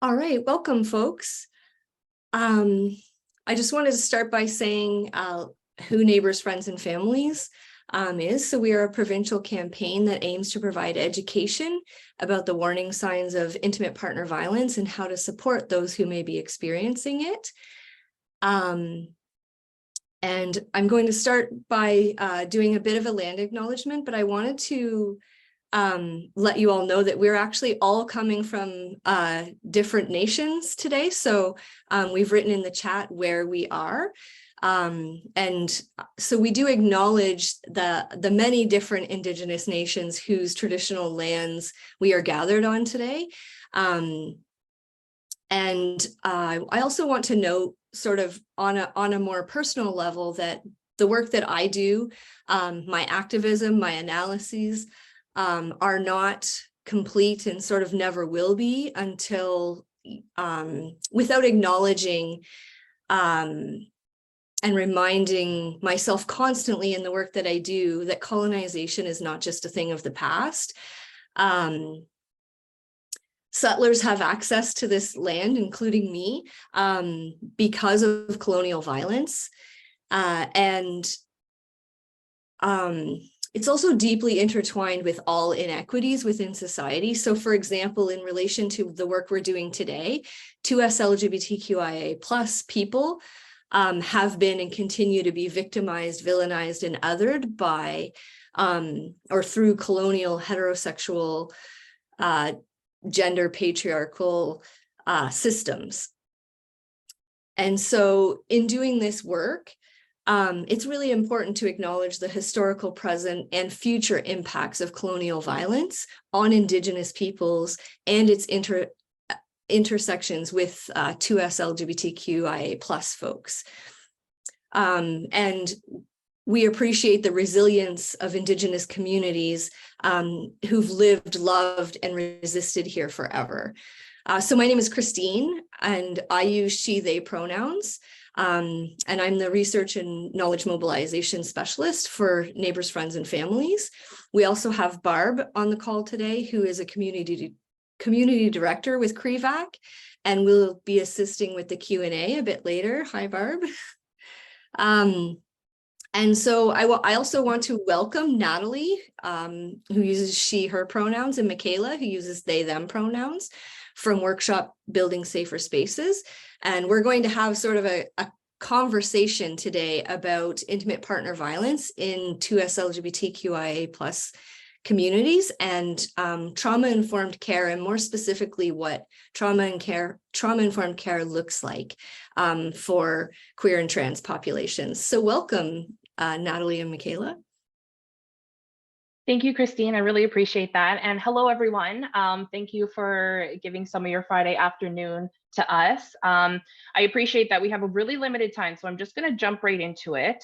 All right, welcome, folks. I just wanted to start by saying who Neighbours, Friends, and Families is. So we are a provincial campaign that aims to provide education about the warning signs of intimate partner violence and how to support those who may be experiencing it. And I'm going to start by doing a bit of a land acknowledgement, but I wanted to let you all know that we're actually all coming from different nations today. So we've written in the chat where we are. And so we do acknowledge the many different Indigenous nations whose traditional lands we are gathered on today. And I also want to note, sort of on a more personal level, that the work that I do, my activism, my analyses, are not complete and sort of never will be until without acknowledging and reminding myself constantly in the work that I do that colonization is not just a thing of the past. Settlers have access to this land, including me, because of colonial violence. It's also deeply intertwined with all inequities within society. So, for example, in relation to the work we're doing today, 2SLGBTQIA plus people have been and continue to be victimized, villainized, and othered by or through colonial heterosexual gender patriarchal systems. And so in doing this work, it's really important to acknowledge the historical, present, and future impacts of colonial violence on Indigenous peoples and its intersections with 2SLGBTQIA plus folks. And we appreciate the resilience of Indigenous communities who've lived, loved, and resisted here forever. So my name is Christine, and I use she, they pronouns. And I'm the research and knowledge mobilization specialist for Neighbours, Friends, and Families. We also have Barb on the call today, who is a community director with CREVAC, and will be assisting with the Q&A a bit later. Hi, Barb. And so I also want to welcome Natalie, who uses she, her pronouns, and Mikayla, who uses they, them pronouns, from WorQshop Building Safer Spaces. And we're going to have sort of a conversation today about intimate partner violence in 2SLGBTQIA plus communities and trauma-informed care, and more specifically what trauma-informed care looks like for queer and trans populations. So welcome, Natalie and Mikayla. Thank you, Christine. I really appreciate that. And hello, everyone. Thank you for giving some of your Friday afternoon to us. I appreciate that we have a really limited time, so I'm just going to jump right into it.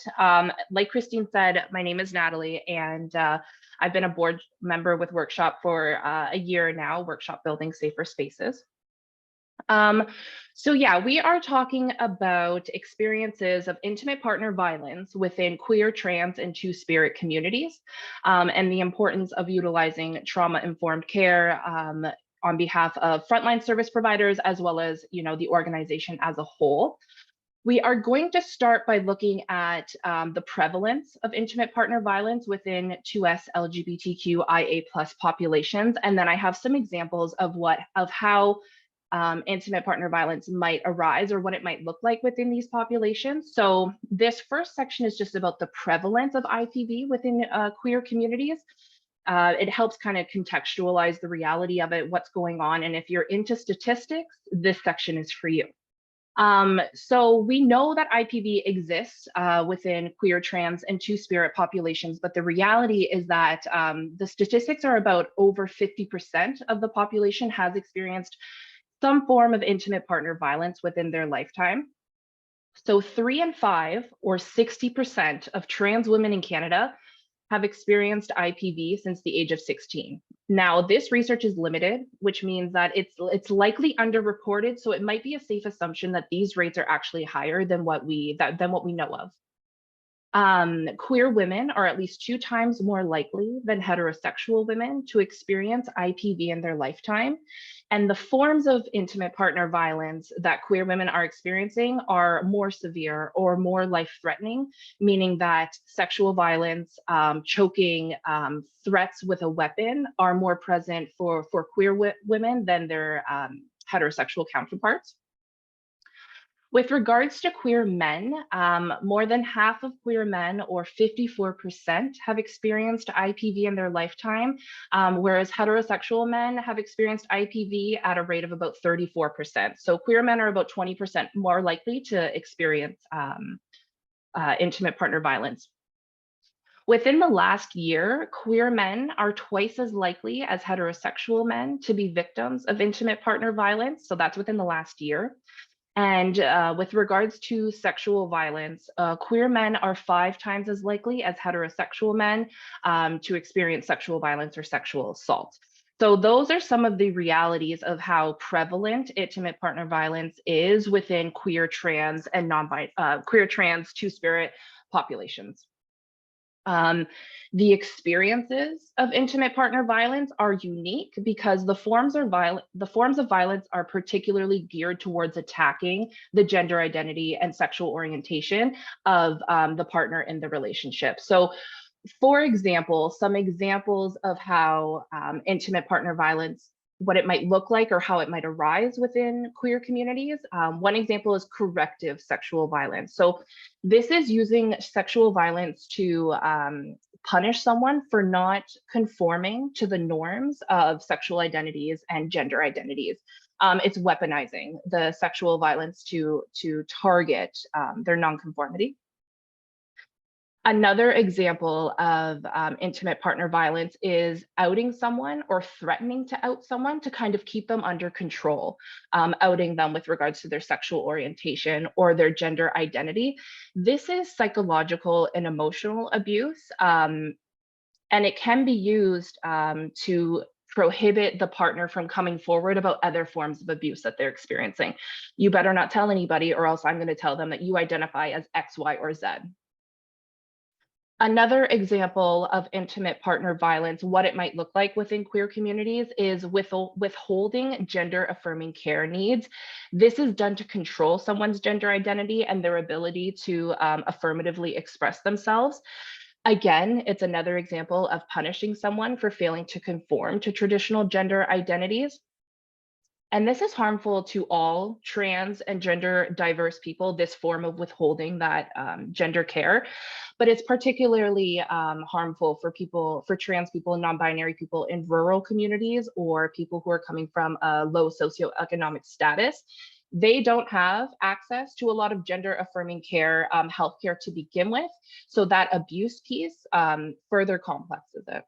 Like Christine said, my name is Natalie, and I've been a board member with WorQshop for a year now, WorQshop Building Safer Spaces. So yeah, we are talking about experiences of intimate partner violence within queer, trans, and two-spirit communities, and the importance of utilizing trauma-informed care on behalf of frontline service providers, as well as, the organization as a whole. We are going to start by looking at the prevalence of intimate partner violence within 2SLGBTQIA plus populations, and then I have some examples of how intimate partner violence might arise or what it might look like within these populations. So this first section is just about the prevalence of IPV within queer communities. It helps kind of contextualize the reality of it, what's going on. And if you're into statistics, this section is for you. So we know that IPV exists within queer, trans, and two-spirit populations, but the reality is that the statistics are about over 50% of the population has experienced some form of intimate partner violence within their lifetime. So 3 in 5, or 60% of trans women in Canada have experienced IPV since the age of 16. Now, this research is limited, which means that it's likely underreported. So it might be a safe assumption that these rates are actually higher than what we know of. Queer women are at least 2 times more likely than heterosexual women to experience IPV in their lifetime. And the forms of intimate partner violence that queer women are experiencing are more severe or more life-threatening, meaning that sexual violence, choking, threats with a weapon are more present for queer women than their heterosexual counterparts. With regards to queer men, more than half of queer men, or 54%, have experienced IPV in their lifetime, whereas heterosexual men have experienced IPV at a rate of about 34%. So queer men are about 20% more likely to experience intimate partner violence. Within the last year, queer men are twice as likely as heterosexual men to be victims of intimate partner violence. So that's within the last year. And with regards to sexual violence, queer men are 5 times as likely as heterosexual men to experience sexual violence or sexual assault. So those are some of the realities of how prevalent intimate partner violence is within queer, trans, and queer, trans, two-spirit populations. The experiences of intimate partner violence are unique because the forms of violence are particularly geared towards attacking the gender identity and sexual orientation of the partner in the relationship. So, for example, some examples of how intimate partner violence, what it might look like or how it might arise within queer communities. One example is corrective sexual violence. So this is using sexual violence to punish someone for not conforming to the norms of sexual identities and gender identities. It's weaponizing the sexual violence to target their nonconformity. Another example of intimate partner violence is outing someone or threatening to out someone to kind of keep them under control, outing them with regards to their sexual orientation or their gender identity. This is psychological and emotional abuse, and it can be used to prohibit the partner from coming forward about other forms of abuse that they're experiencing. You better not tell anybody, or else I'm going to tell them that you identify as X, Y, or Z. Another example of intimate partner violence, what it might look like within queer communities, is withholding gender affirming care needs. This is done to control someone's gender identity and their ability to affirmatively express themselves. Again, it's another example of punishing someone for failing to conform to traditional gender identities. And this is harmful to all trans and gender diverse people, this form of withholding that gender care, but it's particularly harmful for trans people and non-binary people in rural communities or people who are coming from a low socioeconomic status. They don't have access to a lot of gender affirming care, healthcare to begin with. So that abuse piece further complexes it.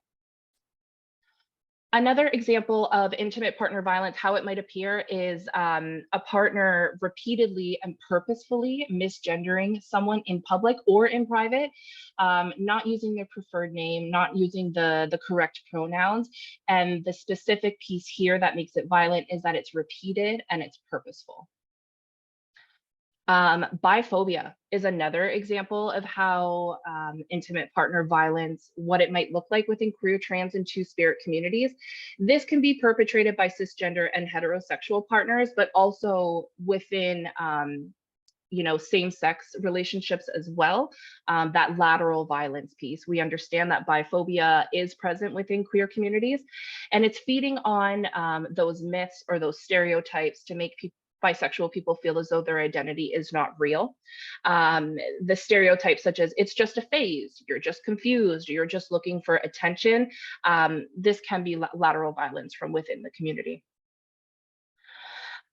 Another example of intimate partner violence, how it might appear, is a partner repeatedly and purposefully misgendering someone in public or in private, not using their preferred name, not using the correct pronouns. And the specific piece here that makes it violent is that it's repeated and it's purposeful. Biphobia is another example of how intimate partner violence, what it might look like within queer, trans, and two-spirit communities. This can be perpetrated by cisgender and heterosexual partners, but also within same-sex relationships as well. That lateral violence piece. We understand that biphobia is present within queer communities, and it's feeding on those myths or those stereotypes to make bisexual people feel as though their identity is not real. The stereotypes such as it's just a phase, you're just confused, you're just looking for attention. This can be lateral violence from within the community.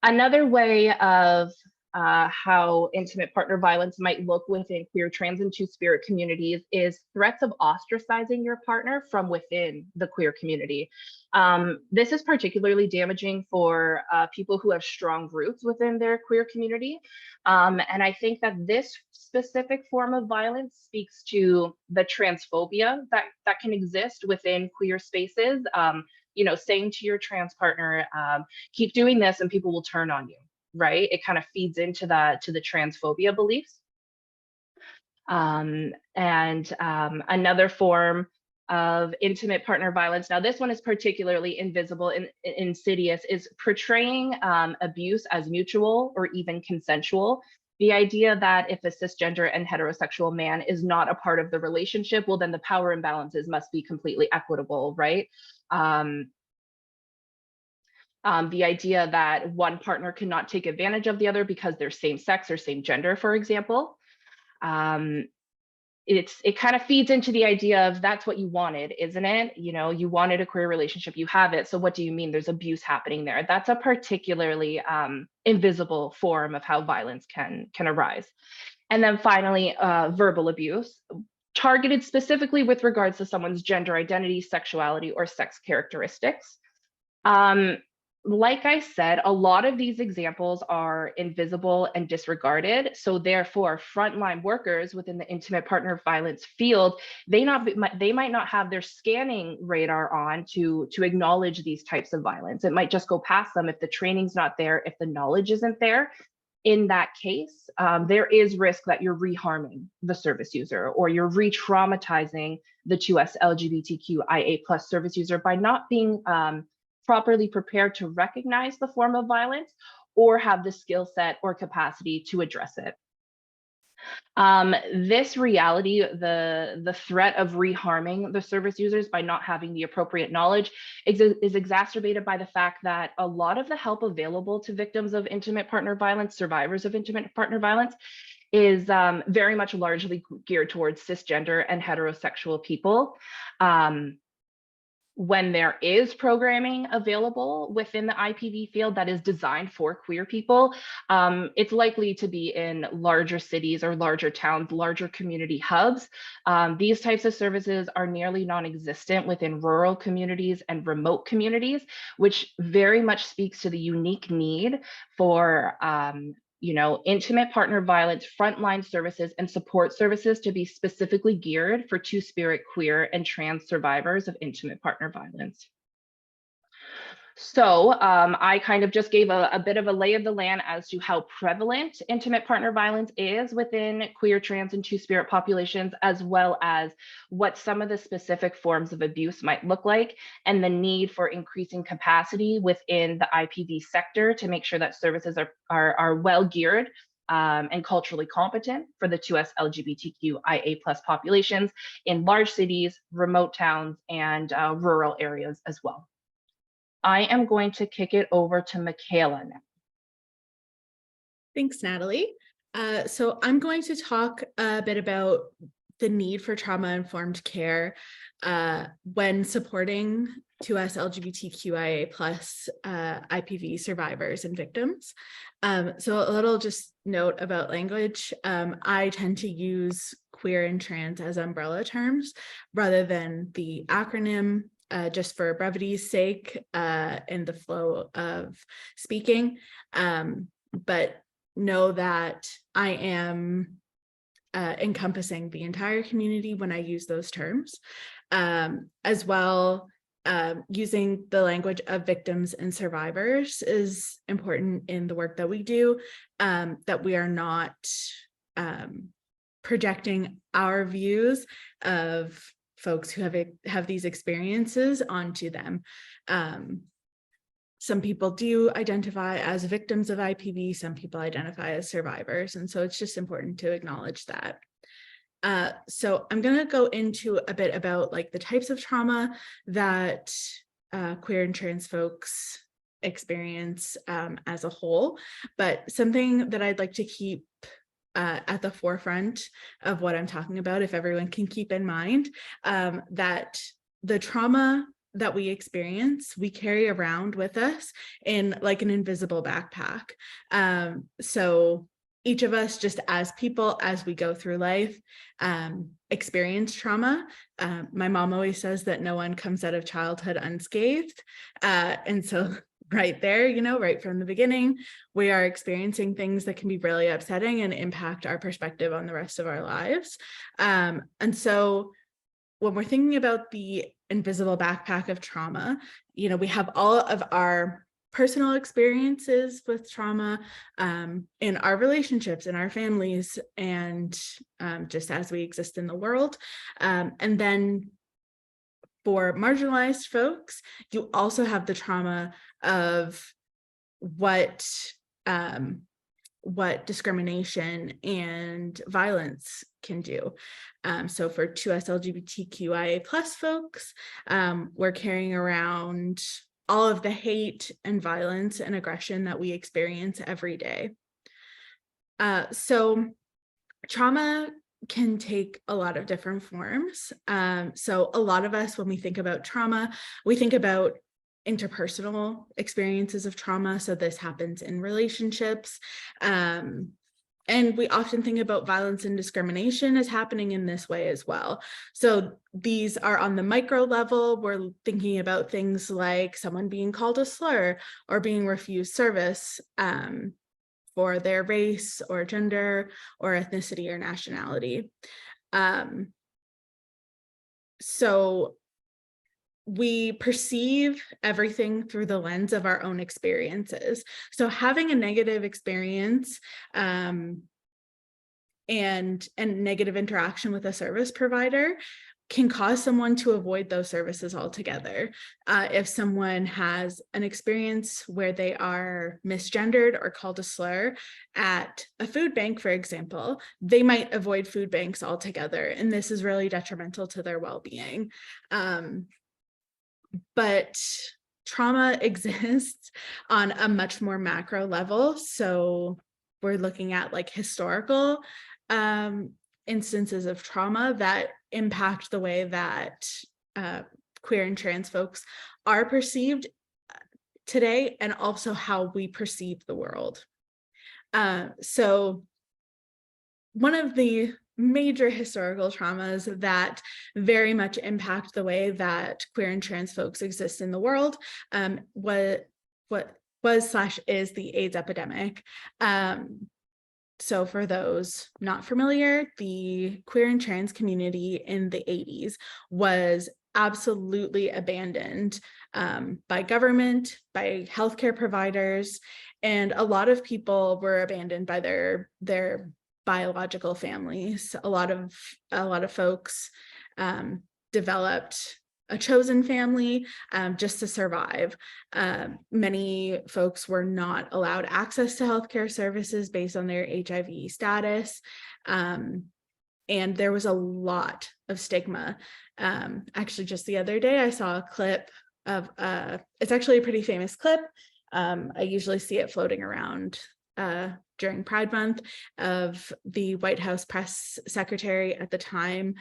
Another way of how intimate partner violence might look within queer, trans, and two-spirit communities is threats of ostracizing your partner from within the queer community. This is particularly damaging for people who have strong roots within their queer community. And I think that this specific form of violence speaks to the transphobia that can exist within queer spaces. Saying to your trans partner, keep doing this and people will turn on you. Right? It kind of feeds into the transphobia beliefs. Another form of intimate partner violence, now this one is particularly invisible and insidious, is portraying abuse as mutual or even consensual. The idea that if a cisgender and heterosexual man is not a part of the relationship, well, then the power imbalances must be completely equitable, right? The idea that one partner cannot take advantage of the other because they're same sex or same gender, for example. It kind of feeds into the idea of that's what you wanted, isn't it? You know, you wanted a queer relationship, you have it. So what do you mean there's abuse happening there? That's a particularly invisible form of how violence can arise. And then finally, verbal abuse, targeted specifically with regards to someone's gender identity, sexuality, or sex characteristics. Like I said, a lot of these examples are invisible and disregarded. So therefore, frontline workers within the intimate partner violence field, they might not have their scanning radar on to acknowledge these types of violence. It might just go past them if the training's not there, if the knowledge isn't there. In that case, there is risk that you're reharming the service user, or you're re-traumatizing the 2SLGBTQIA+ service user by not being properly prepared to recognize the form of violence or have the skill set or capacity to address it. This reality, the threat of reharming the service users by not having the appropriate knowledge is exacerbated by the fact that a lot of the help available to victims of intimate partner violence, survivors of intimate partner violence, is very much largely geared towards cisgender and heterosexual people. When there is programming available within the IPV field that is designed for queer people, it's likely to be in larger cities or larger towns, larger community hubs. These types of services are nearly non-existent within rural communities and remote communities, which very much speaks to the unique need for intimate partner violence, frontline services, and support services to be specifically geared for two-spirit, queer, and trans survivors of intimate partner violence. So I kind of just gave a bit of a lay of the land as to how prevalent intimate partner violence is within queer, trans, and two-spirit populations, as well as what some of the specific forms of abuse might look like, and the need for increasing capacity within the IPV sector to make sure that services are well geared and culturally competent for the 2SLGBTQIA+ populations in large cities, remote towns, and rural areas as well. I am going to kick it over to Mikayla now. Thanks, Natalie. So I'm going to talk a bit about the need for trauma-informed care when supporting 2SLGBTQIA+ IPV survivors and victims. So a little just note about language. I tend to use queer and trans as umbrella terms rather than the acronym, just for brevity's sake in the flow of speaking. But know that I am encompassing the entire community when I use those terms. As well, using the language of victims and survivors is important in the work that we do, that we are not projecting our views of folks who have these experiences onto them. Some people do identify as victims of IPV, some people identify as survivors, and so it's just important to acknowledge that. So I'm going to go into a bit about like the types of trauma that queer and trans folks experience as a whole, but something that I'd like to keep at the forefront of what I'm talking about, if everyone can keep in mind, that the trauma that we experience, we carry around with us in like an invisible backpack. So each of us, just as people, as we go through life, experience trauma. My mom always says that no one comes out of childhood unscathed. And so right there, right from the beginning, we are experiencing things that can be really upsetting and impact our perspective on the rest of our lives. And so when we're thinking about the invisible backpack of trauma, we have all of our personal experiences with trauma in our relationships, in our families, and just as we exist in the world. And then for marginalized folks, you also have the trauma of what discrimination and violence can do. So for 2SLGBTQIA plus folks, we're carrying around all of the hate and violence and aggression that we experience every day. So trauma can take a lot of different forms. So a lot of us, when we think about trauma, we think about interpersonal experiences of trauma. So this happens in relationships. And we often think about violence and discrimination as happening in this way as well. So these are on the micro level. We're thinking about things like someone being called a slur or being refused service for their race or gender or ethnicity or nationality. So we perceive everything through the lens of our own experiences. So having a negative experience and negative interaction with a service provider can cause someone to avoid those services altogether. If someone has an experience where they are misgendered or called a slur at a food bank, for example, they might avoid food banks altogether. And this is really detrimental to their well-being. But trauma exists on a much more macro level. So we're looking at like historical instances of trauma that impact the way that queer and trans folks are perceived today, and also how we perceive the world. So one of the major historical traumas that very much impact the way that queer and trans folks exist in the world was / is the AIDS epidemic. So for those not familiar, the queer and trans community in the 80s was absolutely abandoned by government, by healthcare providers, and a lot of people were abandoned by their biological families. A lot of folks developed a chosen family just to survive. Many folks were not allowed access to healthcare services based on their HIV status. And there was a lot of stigma. Actually, just the other day, I saw a clip of, it's actually a pretty famous clip. I usually see it floating around during Pride Month, of the White House press secretary at the time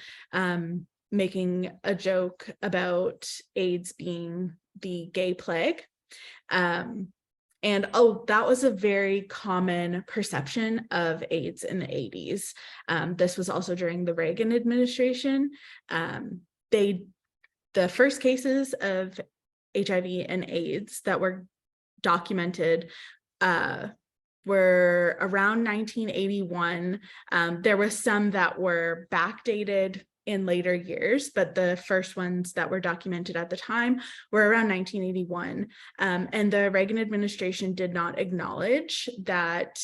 making a joke about AIDS being the gay plague. And that was a very common perception of AIDS in the 80s. This was also during the Reagan administration. The first cases of HIV and AIDS that were documented were around 1981. There was some that were backdated in later years, but the first ones that were documented at the time were around 1981. And the Reagan administration did not acknowledge that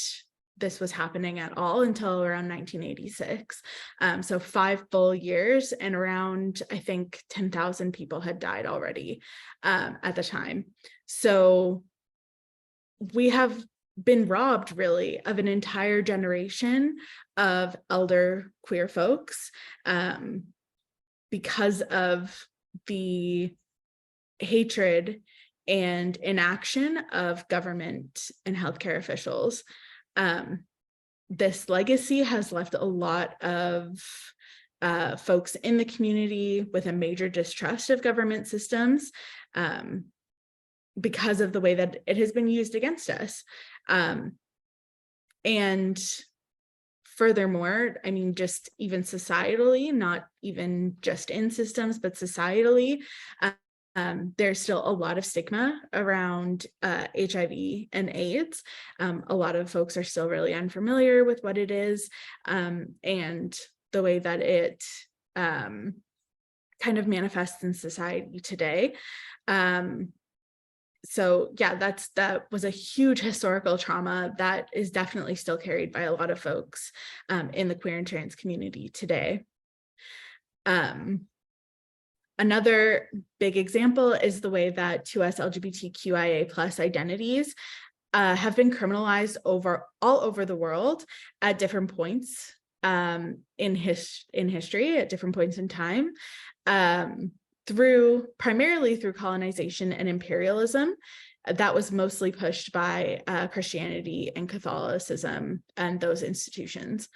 this was happening at all until around 1986. So 5 full years, and around, I think, 10,000 people had died already at the time. So we have been robbed really of an entire generation of elder queer folks because of the hatred and inaction of government and healthcare officials. This legacy has left a lot of folks in the community with a major distrust of government systems because of the way that it has been used against us. And furthermore, I mean, just even societally, not even just in systems, but societally, there's still a lot of stigma around HIV and AIDS. A lot of folks are still really unfamiliar with what it is, and the way that it kind of manifests in society today. So yeah, that was a huge historical trauma that is definitely still carried by a lot of folks in the queer and trans community today. Another big example is the way that 2SLGBTQIA plus identities have been criminalized all over the world at different points in history, at different points in time, primarily through colonization and imperialism. That was mostly pushed by Christianity and Catholicism and those institutions.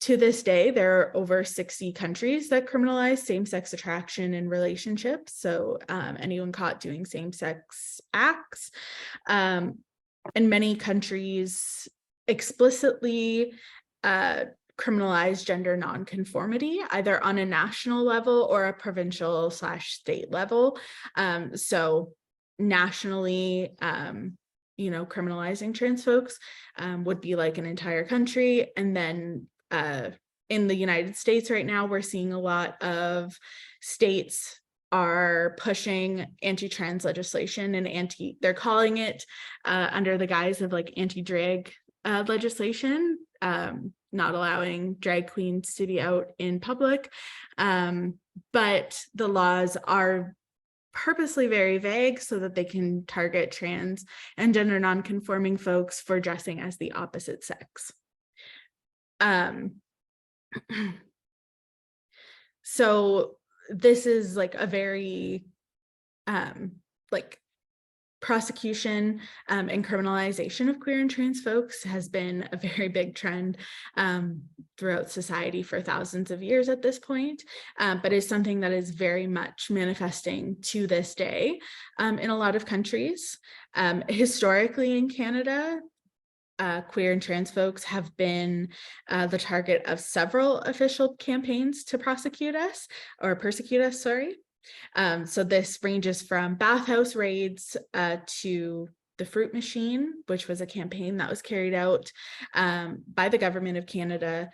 To this day, there are over 60 countries that criminalize same-sex attraction in relationships. So anyone caught doing same-sex acts. And many countries explicitly criminalize gender nonconformity, either on a national level or a provincial/state level. So nationally, criminalizing trans folks would be like an entire country. And then in the United States right now, we're seeing a lot of states are pushing anti-trans legislation and they're calling it under the guise of like anti-drag legislation, not allowing drag queens to be out in public. But the laws are purposely very vague so that they can target trans and gender nonconforming folks for dressing as the opposite sex. So this is like a very prosecution and criminalization of queer and trans folks has been a very big trend throughout society for thousands of years at this point, but is something that is very much manifesting to this day in a lot of countries. Historically in Canada, queer and trans folks have been the target of several official campaigns to persecute us, sorry. So this ranges from bathhouse raids to the Fruit Machine, which was a campaign that was carried out by the government of Canada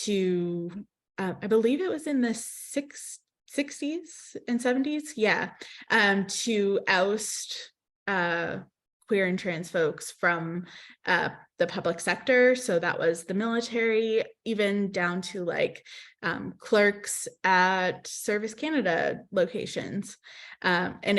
to, I believe it was in the 60s and 70s, yeah, to oust queer and trans folks from the public sector. So that was the military, even down to like clerks at Service Canada locations. And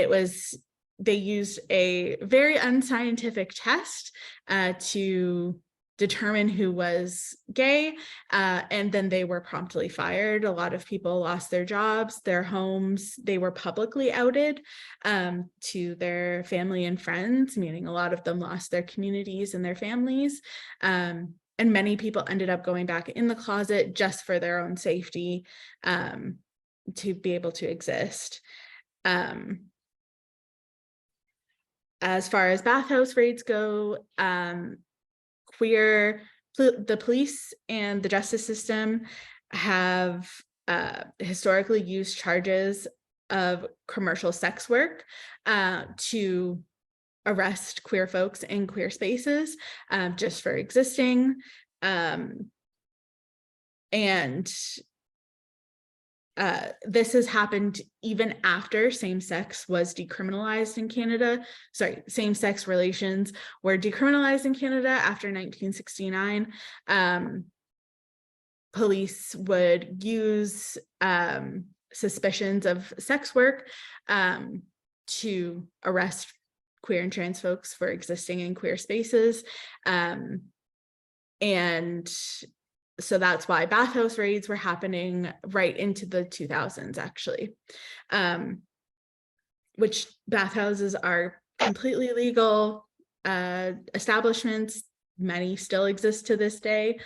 they used a very unscientific test to determine who was gay, and then they were promptly fired. A lot of people lost their jobs, their homes. They were publicly outed to their family and friends, meaning a lot of them lost their communities and their families. And many people ended up going back in the closet just for their own safety to be able to exist. As far as bathhouse raids go, the police and the justice system have historically used charges of commercial sex work to arrest queer folks in queer spaces just for existing. This has happened even after same-sex was decriminalized in Canada. Sorry, same-sex relations were decriminalized in Canada after 1969. Police would use suspicions of sex work to arrest queer and trans folks for existing in queer spaces. And so that's why bathhouse raids were happening right into the 2000s, actually, which bathhouses are completely legal establishments. Many still exist to this day.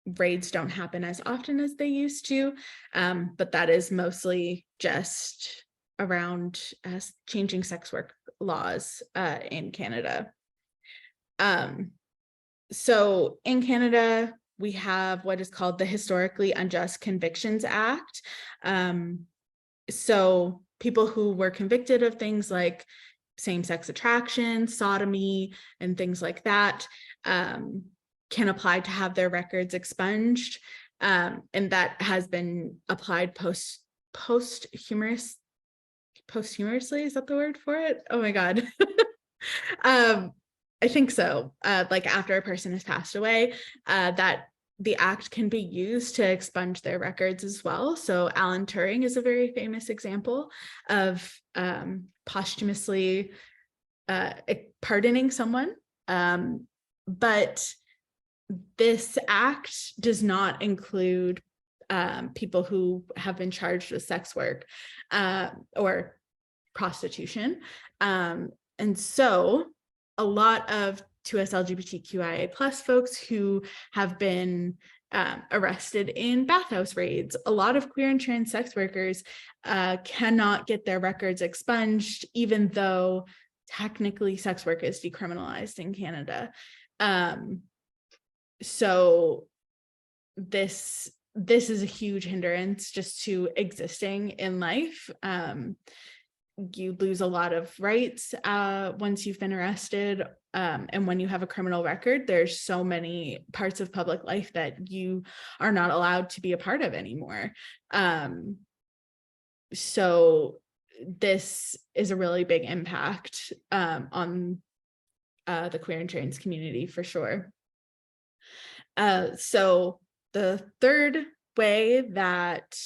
Raids don't happen as often as they used to, but that is mostly just around changing sex work laws in Canada. So in Canada, we have what is called the Historically Unjust Convictions Act. So people who were convicted of things like same-sex attraction, sodomy, and things like that can apply to have their records expunged. And that has been applied posthumously. posthumously, is that the word for it? Oh my God. I think so. Like after a person has passed away, that the act can be used to expunge their records as well. So Alan Turing is a very famous example of posthumously pardoning someone. But this act does not include people who have been charged with sex work or prostitution. And so a lot of 2SLGBTQIA plus folks who have been arrested in bathhouse raids, a lot of queer and trans sex workers cannot get their records expunged, even though technically sex work is decriminalized in Canada. So this is a huge hindrance just to existing in life. You lose a lot of rights once you've been arrested. And when you have a criminal record, there's so many parts of public life that you are not allowed to be a part of anymore. So this is a really big impact on the queer and trans community for sure. So the third way that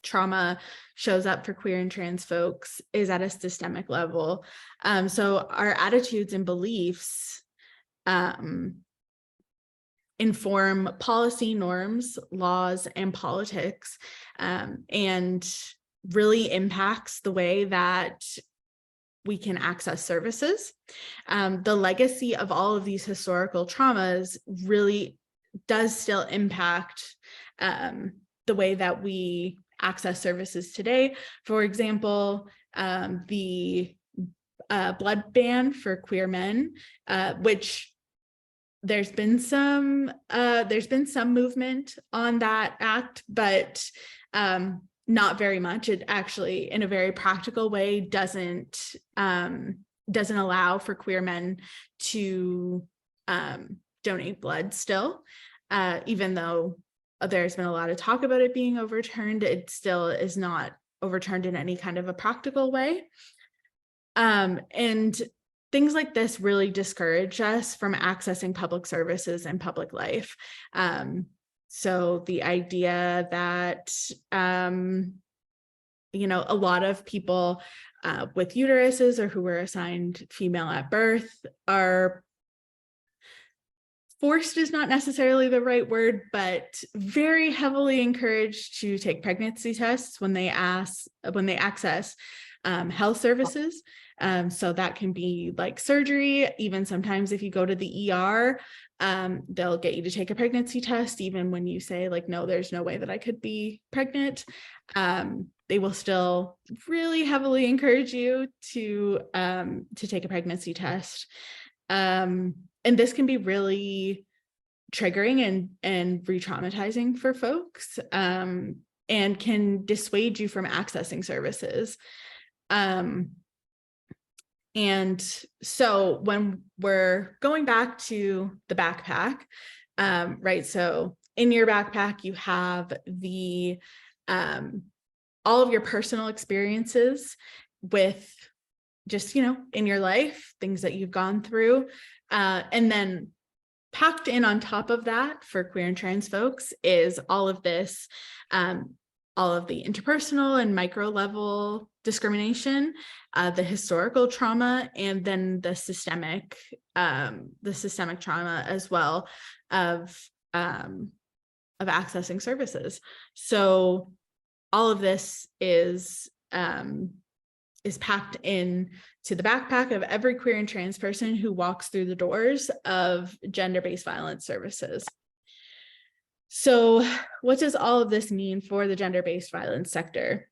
trauma shows up for queer and trans folks is at a systemic level. So our attitudes and beliefs inform policy, norms, laws, and politics, and really impacts the way that we can access services. The legacy of all of these historical traumas really does still impact the way that we access services today. For example, the blood ban for queer men, which there's been some movement on that act, but not very much. It actually, in a very practical way, doesn't allow for queer men to donate blood still, even though there's been a lot of talk about it being overturned. It still is not overturned in any kind of a practical way. And things like this really discourage us from accessing public services and public life. So the idea that, a lot of people with uteruses or who were assigned female at birth are forced is not necessarily the right word, but very heavily encouraged to take pregnancy tests when they access health services. So that can be like surgery. Even sometimes if you go to the ER, they'll get you to take a pregnancy test, even when you say like, no, there's no way that I could be pregnant. They will still really heavily encourage you to take a pregnancy test. And this can be really triggering and re-traumatizing for folks, and can dissuade you from accessing services. And so when we're going back to the backpack, right? So in your backpack, you have the all of your personal experiences with just, in your life, things that you've gone through. And then packed in on top of that for queer and trans folks is all of this, all of the interpersonal and micro level discrimination, the historical trauma, and then the systemic trauma as well of accessing services. So all of this is packed in to the backpack of every queer and trans person who walks through the doors of gender-based violence services. So what does all of this mean for the gender-based violence sector?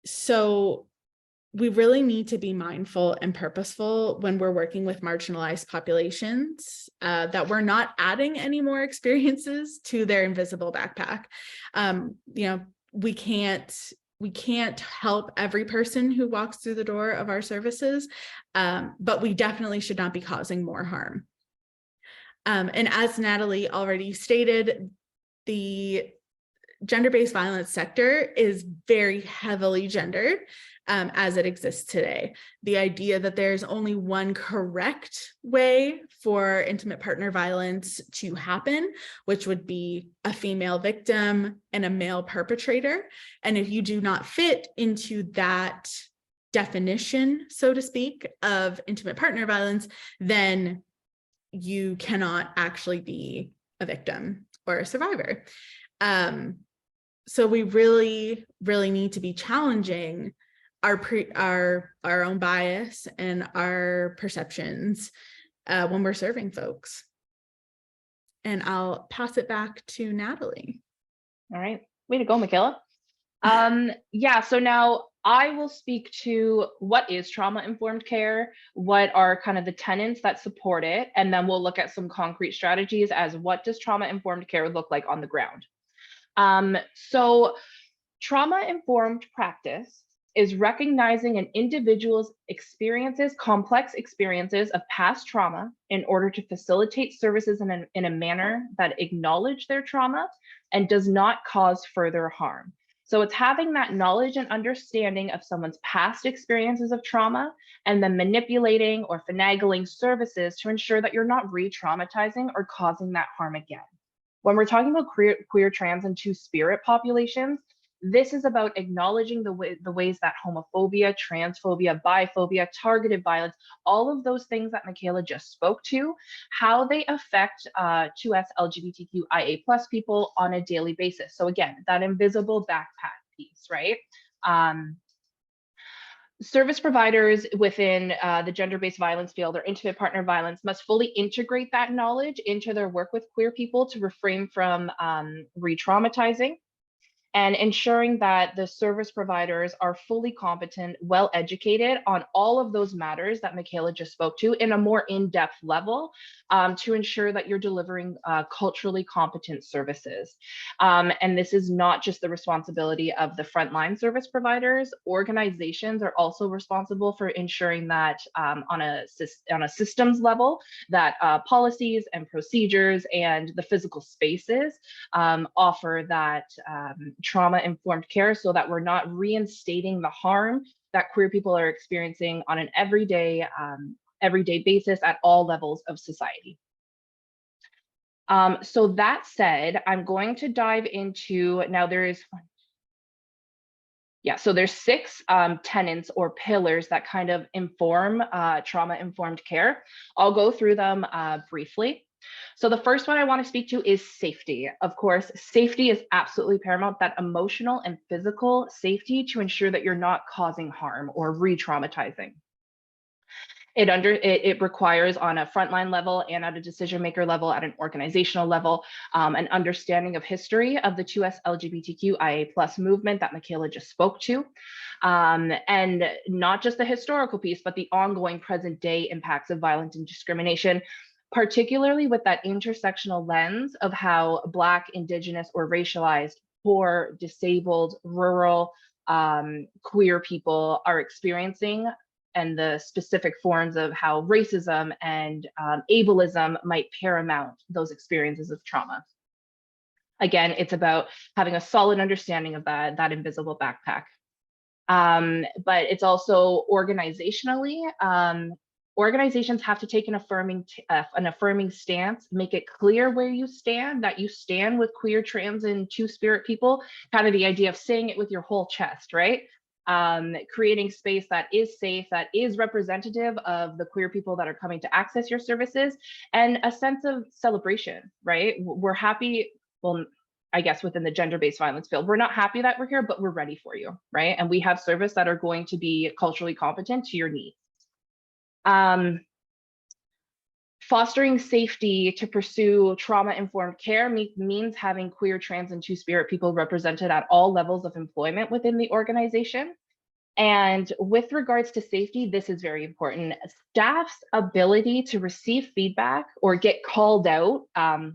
So we really need to be mindful and purposeful when we're working with marginalized populations, that we're not adding any more experiences to their invisible backpack. We can't help every person who walks through the door of our services, but we definitely should not be causing more harm. And as Natalie already stated, the gender-based violence sector is very heavily gendered as it exists today. The idea that there's only one correct way for intimate partner violence to happen, which would be a female victim and a male perpetrator. And if you do not fit into that definition, so to speak, of intimate partner violence, then you cannot actually be a victim or a survivor. So we really, really need to be challenging our own bias and our perceptions when we're serving folks. And I'll pass it back to Natalie. All right, way to go, Mikayla. Yeah, so now I will speak to what is trauma-informed care, what are kind of the tenets that support it, and then we'll look at some concrete strategies as what does trauma-informed care look like on the ground. So trauma-informed practice is recognizing an individual's experiences, complex experiences of past trauma in order to facilitate services in a manner that acknowledge their trauma and does not cause further harm. So it's having that knowledge and understanding of someone's past experiences of trauma and then manipulating or finagling services to ensure that you're not re-traumatizing or causing that harm again. When we're talking about queer, trans, and two-spirit populations, this is about acknowledging the ways that homophobia, transphobia, biphobia, targeted violence, all of those things that Mikayla just spoke to, how they affect 2SLGBTQIA+ people on a daily basis. So again, that invisible backpack piece, right? Service providers within the gender-based violence field or intimate partner violence must fully integrate that knowledge into their work with queer people to refrain from re-traumatizing, and ensuring that the service providers are fully competent, well-educated on all of those matters that Mikayla just spoke to in a more in-depth level to ensure that you're delivering culturally competent services. And this is not just the responsibility of the frontline service providers. Organizations are also responsible for ensuring that on a systems level, that policies and procedures and the physical spaces offer that trauma-informed care so that we're not reinstating the harm that queer people are experiencing on an everyday basis at all levels of society. So that said, I'm going to dive into, now there's 6 tenets or pillars that kind of inform trauma-informed care. I'll go through them briefly. So the first one I want to speak to is safety. Of course, safety is absolutely paramount, that emotional and physical safety to ensure that you're not causing harm or re-traumatizing. It requires on a frontline level and at a decision maker level, at an organizational level, an understanding of history of the 2SLGBTQIA+ movement that Mikayla just spoke to. And not just the historical piece, but the ongoing present day impacts of violence and discrimination, particularly with that intersectional lens of how Black, Indigenous, or racialized, poor, disabled, rural, queer people are experiencing, and the specific forms of how racism and ableism might paramount those experiences of trauma. Again, it's about having a solid understanding of that invisible backpack. But it's also organizationally, organizations have to take an affirming stance, make it clear where you stand, that you stand with queer, trans, and two-spirit people, kind of the idea of saying it with your whole chest, right? Creating space that is safe, that is representative of the queer people that are coming to access your services, and a sense of celebration, right? We're happy, well, I guess within the gender-based violence field, we're not happy that we're here, but we're ready for you, right? And we have service that are going to be culturally competent to your needs. Fostering safety to pursue trauma-informed care means having queer, trans, and two-spirit people represented at all levels of employment within the organization. And with regards to safety, this is very important. Staff's ability to receive feedback or get called out.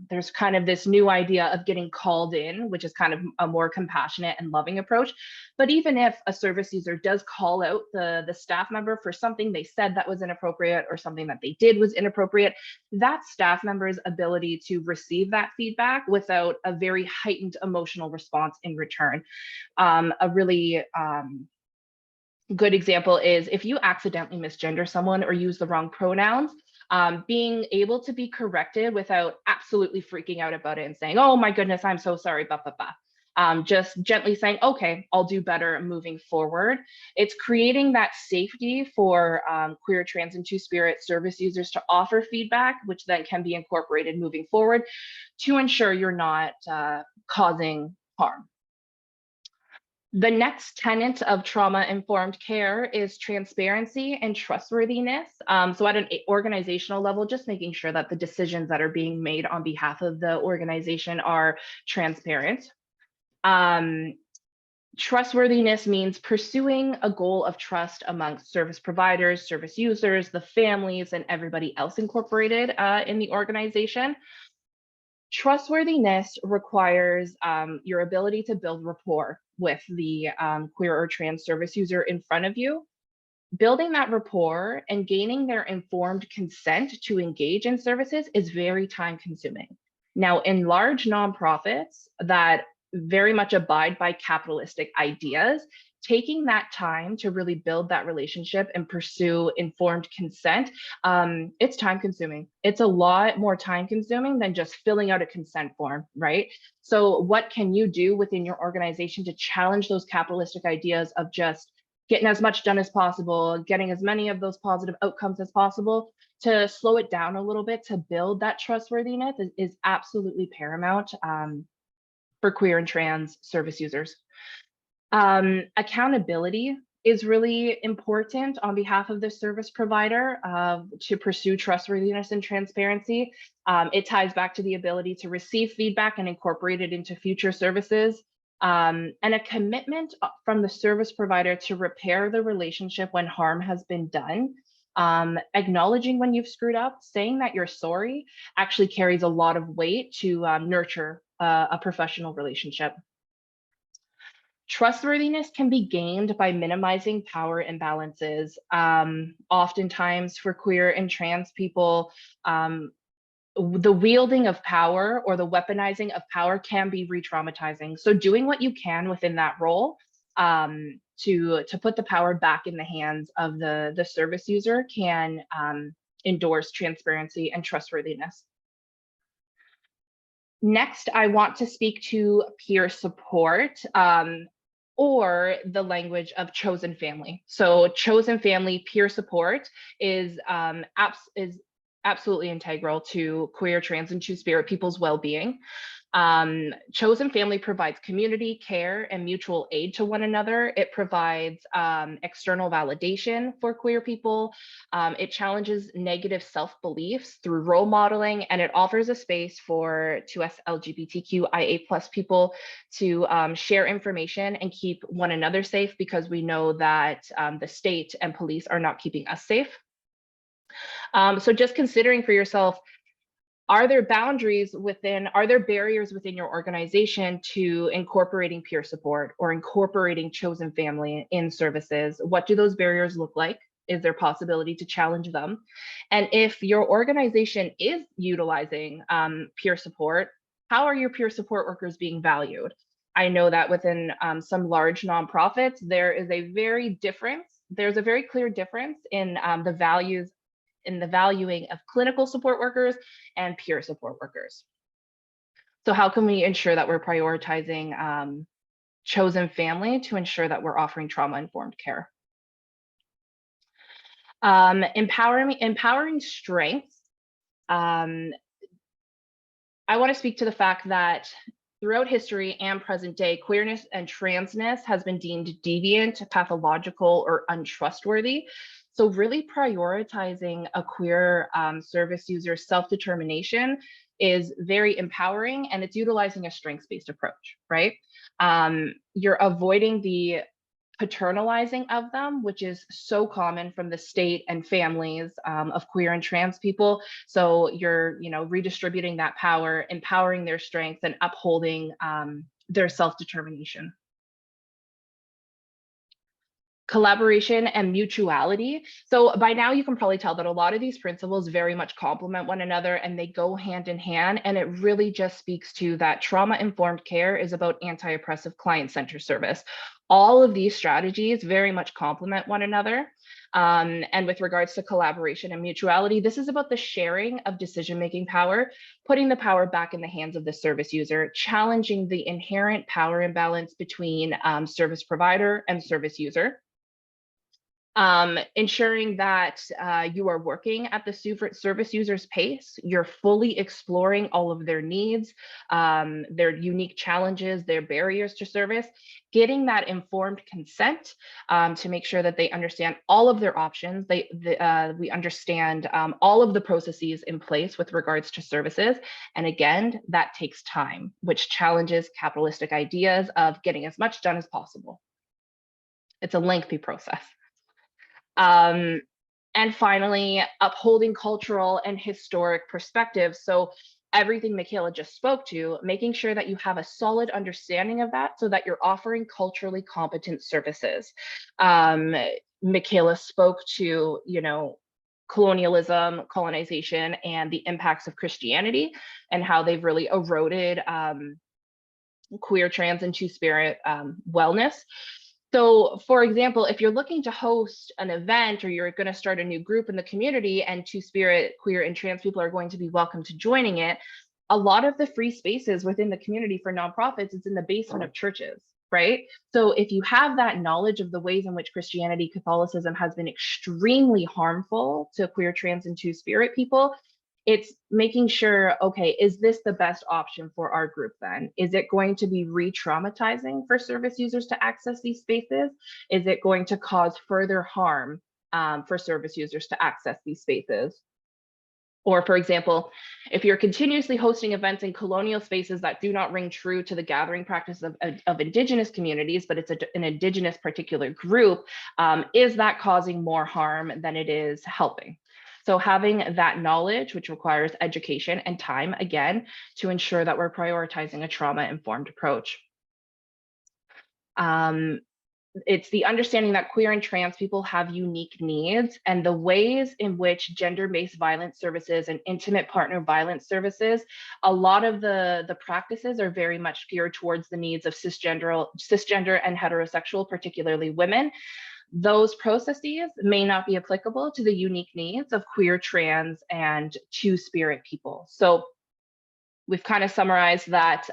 There's kind of this new idea of getting called in, which is kind of a more compassionate and loving approach. But even if a service user does call out the staff member for something they said that was inappropriate or something that they did was inappropriate, that staff member's ability to receive that feedback without a very heightened emotional response in return. A really good example is if you accidentally misgender someone or use the wrong pronouns, being able to be corrected without absolutely freaking out about it and saying, oh my goodness, I'm so sorry, blah, blah, blah. Just gently saying, okay, I'll do better moving forward. It's creating that safety for queer, trans, and two-spirit service users to offer feedback, which then can be incorporated moving forward to ensure you're not causing harm. The next tenet of trauma-informed care is transparency and trustworthiness. So at an organizational level, just making sure that the decisions that are being made on behalf of the organization are transparent. Trustworthiness means pursuing a goal of trust amongst service providers, service users, the families, and everybody else incorporated in the organization. Trustworthiness requires your ability to build rapport with the queer or trans service user in front of you. Building that rapport and gaining their informed consent to engage in services is very time consuming. Now, in large nonprofits that very much abide by capitalistic ideas, taking that time to really build that relationship and pursue informed consent, it's time consuming. It's a lot more time consuming than just filling out a consent form, right? So what can you do within your organization to challenge those capitalistic ideas of just getting as much done as possible, getting as many of those positive outcomes as possible? To slow it down a little bit, to build that trustworthiness is absolutely paramount for queer and trans service users. Accountability is really important on behalf of the service provider to pursue trustworthiness and transparency. It ties back to the ability to receive feedback and incorporate it into future services. And a commitment from the service provider to repair the relationship when harm has been done. Acknowledging when you've screwed up, saying that you're sorry actually carries a lot of weight to nurture a professional relationship. Trustworthiness can be gained by minimizing power imbalances. Oftentimes for queer and trans people, the wielding of power or the weaponizing of power can be re-traumatizing. So doing what you can within that role to put the power back in the hands of the service user can endorse transparency and trustworthiness. Next, I want to speak to peer support, or the language of chosen family. So chosen family peer support is absolutely integral to queer, trans, and two-spirit people's well-being. Chosen family provides community, care, and mutual aid to one another. It provides external validation for queer people. It challenges negative self-beliefs through role modeling, and it offers a space for 2SLGBTQIA+ people to share information and keep one another safe, because we know that the state and police are not keeping us safe. So just considering for yourself, are there barriers within your organization to incorporating peer support or incorporating chosen family in services? What do those barriers look like? Is there possibility to challenge them? And if your organization is utilizing peer support, how are your peer support workers being valued? I know that within some large nonprofits, there's a very clear difference in the values in the valuing of clinical support workers and peer support workers. So how can we ensure that we're prioritizing chosen family to ensure that we're offering trauma-informed care? Empowering strengths. I want to speak to the fact that throughout history and present day, queerness and transness has been deemed deviant, pathological, or untrustworthy. So really prioritizing a queer service user's self-determination is very empowering, and it's utilizing a strengths-based approach, right? You're avoiding the paternalizing of them, which is so common from the state and families of queer and trans people. So you're, redistributing that power, empowering their strengths, and upholding their self-determination. Collaboration and mutuality. So by now you can probably tell that a lot of these principles very much complement one another and they go hand in hand. And it really just speaks to that trauma-informed care is about anti-oppressive client-centered service. All of these strategies very much complement one another. And with regards to collaboration and mutuality, this is about the sharing of decision-making power, putting the power back in the hands of the service user, challenging the inherent power imbalance between service provider and service user. Ensuring that you are working at the service user's pace, you're fully exploring all of their needs, their unique challenges, their barriers to service, getting that informed consent to make sure that they understand all of their options. We understand all of the processes in place with regards to services. And again, that takes time, which challenges capitalistic ideas of getting as much done as possible. It's a lengthy process. And finally, upholding cultural and historic perspectives. So everything Mikayla just spoke to, making sure that you have a solid understanding of that so that you're offering culturally competent services. Mikayla spoke to, colonialism, colonization, and the impacts of Christianity and how they've really eroded queer, trans, and two-spirit wellness. So, for example, if you're looking to host an event or you're going to start a new group in the community and two-spirit, queer, and trans people are going to be welcome to joining it, a lot of the free spaces within the community for nonprofits is in the basement of churches, right? So if you have that knowledge of the ways in which Christianity, Catholicism has been extremely harmful to queer, trans, and two-spirit people, it's making sure, okay, is this the best option for our group then? Is it going to be re-traumatizing for service users to access these spaces? Is it going to cause further harm for service users to access these spaces? Or for example, if you're continuously hosting events in colonial spaces that do not ring true to the gathering practice of Indigenous communities, but it's an Indigenous particular group, is that causing more harm than it is helping? So having that knowledge, which requires education and time, again, to ensure that we're prioritizing a trauma-informed approach. It's the understanding that queer and trans people have unique needs, and the ways in which gender-based violence services and intimate partner violence services, a lot of the practices are very much geared towards the needs of cisgender and heterosexual, particularly women. Those processes may not be applicable to the unique needs of queer, trans, and two-spirit people. So we've kind of summarized that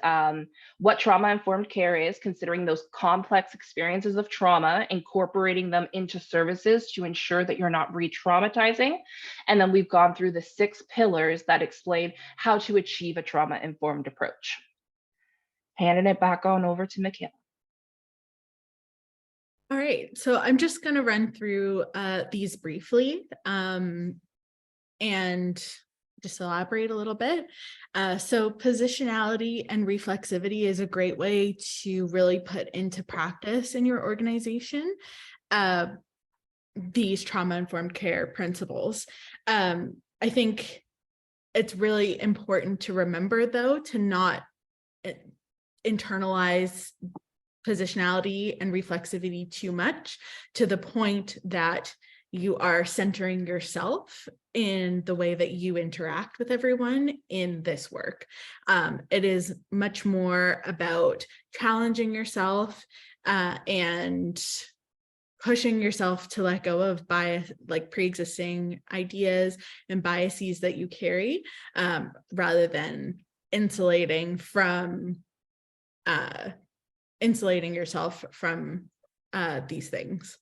what trauma-informed care is, considering those complex experiences of trauma, incorporating them into services to ensure that you're not re-traumatizing. And then we've gone through the 6 pillars that explain how to achieve a trauma-informed approach. Handing it back on over to Mikayla. All right, so I'm just going to run through these briefly and just elaborate a little bit. So positionality and reflexivity is a great way to really put into practice in your organization these trauma-informed care principles. I think it's really important to remember, though, to not internalize positionality and reflexivity too much to the point that you are centering yourself in the way that you interact with everyone in this work. It is much more about challenging yourself and pushing yourself to let go of bias, like pre-existing ideas and biases that you carry, rather than insulating yourself from these things.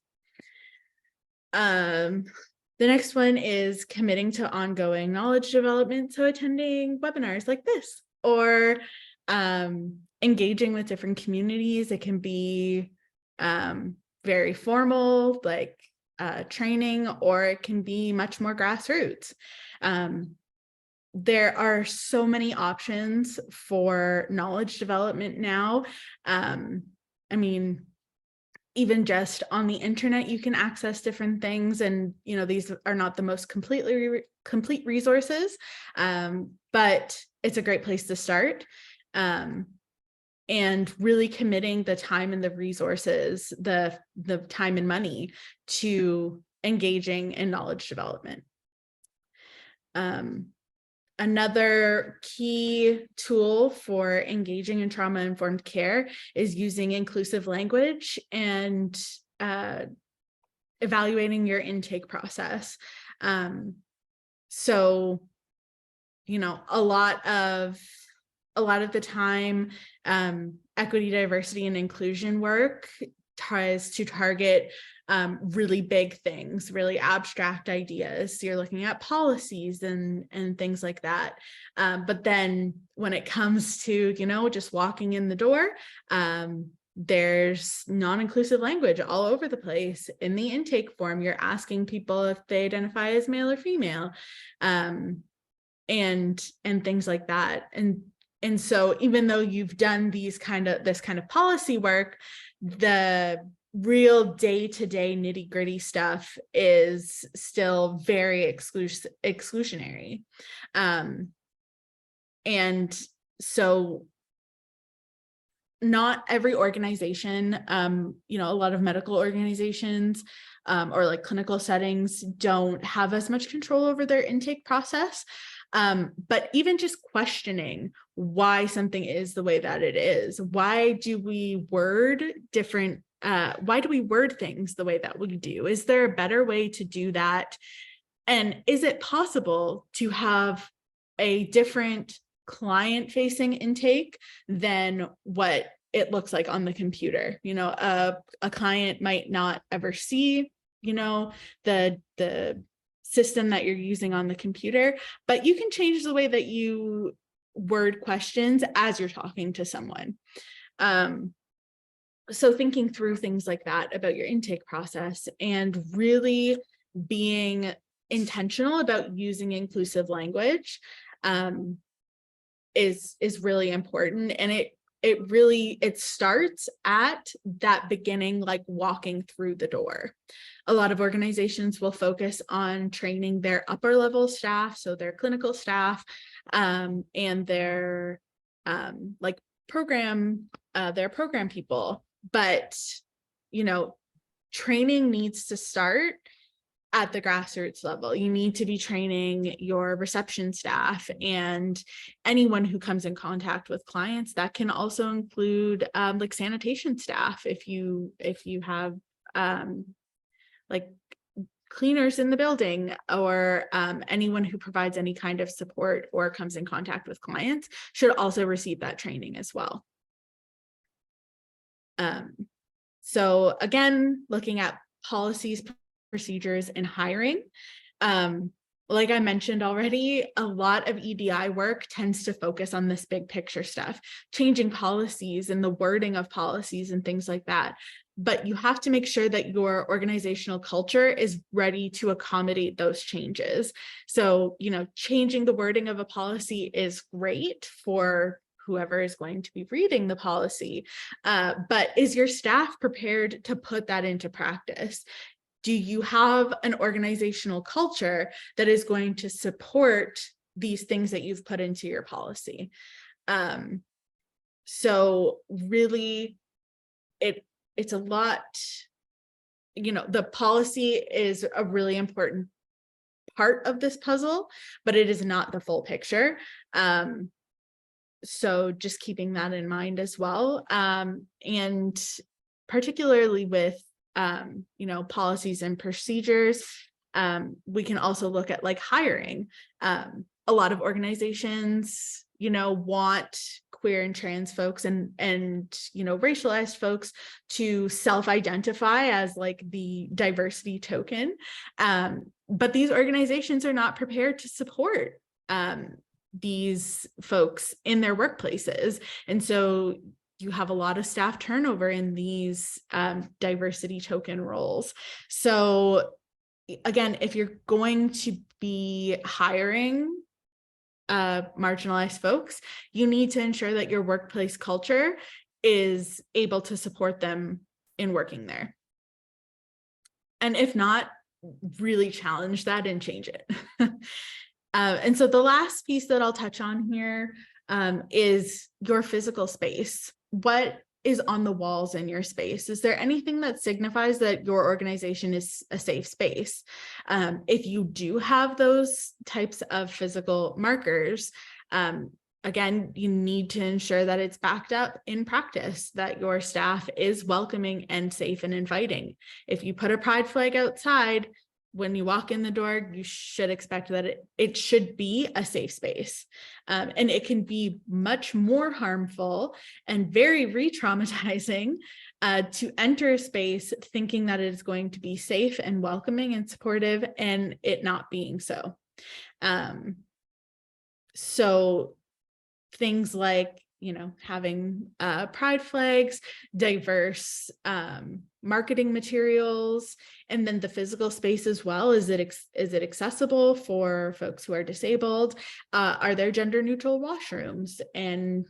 The next one is committing to ongoing knowledge development. So attending webinars like this, or engaging with different communities. It can be very formal, like training, or it can be much more grassroots. There are so many options for knowledge development now. I mean, even just on the internet, you can access different things. And, you know, these are not the most complete resources, but it's a great place to start. And really committing the time and the resources, the time and money to engaging in knowledge development. Another key tool for engaging in trauma-informed care is using inclusive language and evaluating your intake process. So, you know, a lot of the time, equity, diversity, and inclusion work tries to target really big things, really abstract ideas. So you're looking at policies and things like that. But then when it comes to, you know, just walking in the door, there's non-inclusive language all over the place. In the intake form, you're asking people if they identify as male or female, and things like that. And so even though you've done this kind of policy work, the real day-to-day nitty-gritty stuff is still very exclusionary. And so not every organization, you know, a lot of medical organizations or like clinical settings don't have as much control over their intake process. But even just questioning why something is the way that it is, why do we word different, why do we word things the way that we do? Is there a better way to do that? And is it possible to have a different client-facing intake than what it looks like on the computer? You know, a client might not ever see, you know, the system that you're using on the computer, but you can change the way that you word questions as you're talking to someone. So thinking through things like that about your intake process and really being intentional about using inclusive language is really important. And it starts at that beginning, like walking through the door. A lot of organizations will focus on training their upper level staff, so their clinical staff, and their program people. But, you know, training needs to start at the grassroots level. You need to be training your reception staff and anyone who comes in contact with clients. That can also include like sanitation staff. If you have like cleaners in the building, or anyone who provides any kind of support or comes in contact with clients should also receive that training as well. So again, looking at policies, procedures, and hiring. Like I mentioned already, a lot of EDI work tends to focus on this big picture stuff, changing policies and the wording of policies and things like that. But you have to make sure that your organizational culture is ready to accommodate those changes. So, you know, changing the wording of a policy is great for whoever is going to be reading the policy, but is your staff prepared to put that into practice? Do you have an organizational culture that is going to support these things that you've put into your policy? So really, it's a lot, you know, the policy is a really important part of this puzzle, but it is not the full picture. So just keeping that in mind as well. And particularly with, you know, policies and procedures, we can also look at like hiring. A lot of organizations, you know, want queer and trans folks and you know, racialized folks to self-identify as like the diversity token. But these organizations are not prepared to support these folks in their workplaces. And so you have a lot of staff turnover in these diversity token roles. So again, if you're going to be hiring marginalized folks, you need to ensure that your workplace culture is able to support them in working there. And if not, really challenge that and change it. And so the last piece that I'll touch on here is your physical space. What is on the walls in your space? Is there anything that signifies that your organization is a safe space? If you do have those types of physical markers, again, you need to ensure that it's backed up in practice, that your staff is welcoming and safe and inviting. If you put a pride flag outside, when you walk in the door, you should expect that it should be a safe space. And it can be much more harmful and very re-traumatizing to enter a space thinking that it is going to be safe and welcoming and supportive, and it not being so. So things like, having pride flags, diverse marketing materials, and then the physical space as well. Is it accessible for folks who are disabled? Are there gender neutral washrooms and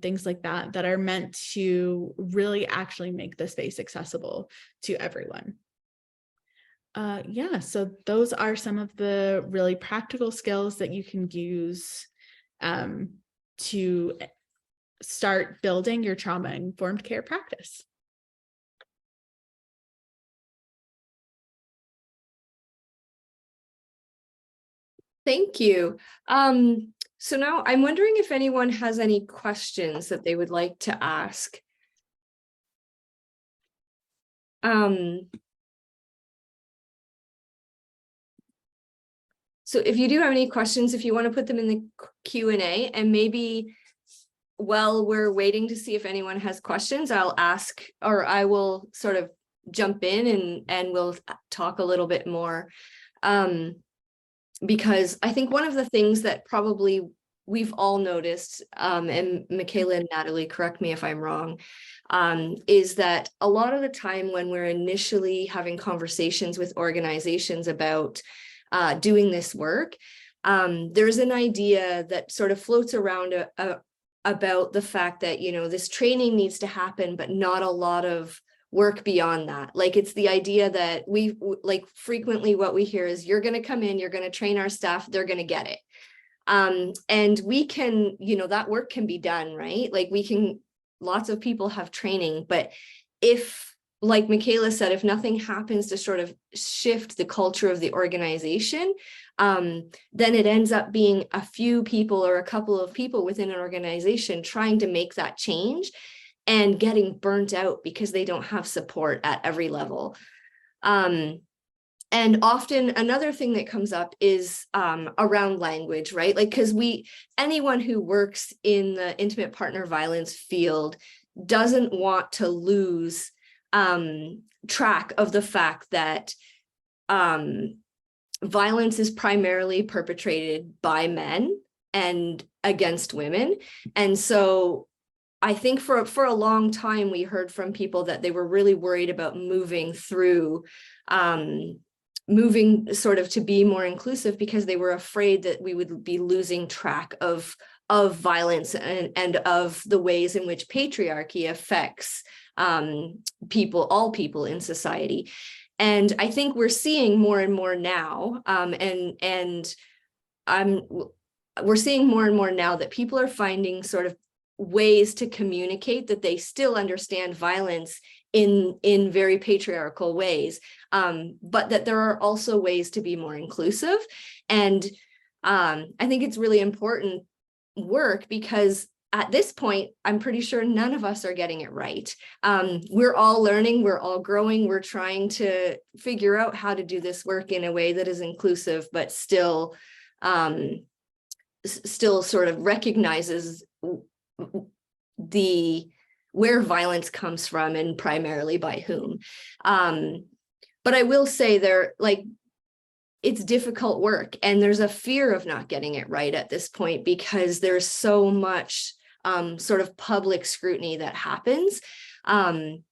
things like that that are meant to really actually make the space accessible to everyone? Yeah, so those are some of the really practical skills that you can use to start building your trauma-informed care practice. Thank you. So now I'm wondering if anyone has any questions that they would like to ask. So if you do have any questions, if you want to put them in the Q&A, and maybe while we're waiting to see if anyone has questions, I'll ask, or I will sort of jump in and we'll talk a little bit more. Because I think one of the things that probably we've all noticed, and Mikayla and Natalie, correct me if I'm wrong, is that a lot of the time when we're initially having conversations with organizations about doing this work, there's an idea that sort of floats around about the fact that, this training needs to happen, but not a lot of work beyond that. Like, it's the idea that frequently what we hear is, you're going to come in, you're going to train our staff, they're going to get it. And we can, that work can be done, right? Like, lots of people have training, but if, like Mikayla said, if nothing happens to sort of shift the culture of the organization, then it ends up being a few people or a couple of people within an organization trying to make that change and getting burnt out because they don't have support at every level. And often another thing that comes up is around language, right? Like, because anyone who works in the intimate partner violence field doesn't want to lose track of the fact that violence is primarily perpetrated by men and against women. And so I think for a long time, we heard from people that they were really worried about moving sort of to be more inclusive, because they were afraid that we would be losing track of violence and of the ways in which patriarchy affects all people in society. And I think we're seeing more and more now, we're seeing more and more now that people are finding sort of ways to communicate that they still understand violence in very patriarchal ways, but that there are also ways to be more inclusive. And I think it's really important work, because at this point, I'm pretty sure none of us are getting it right. We're all learning, we're all growing, we're trying to figure out how to do this work in a way that is inclusive, but still sort of recognizes where violence comes from and primarily by whom. But I will say it's difficult work, and there's a fear of not getting it right at this point, because there's so much sort of public scrutiny that happens. But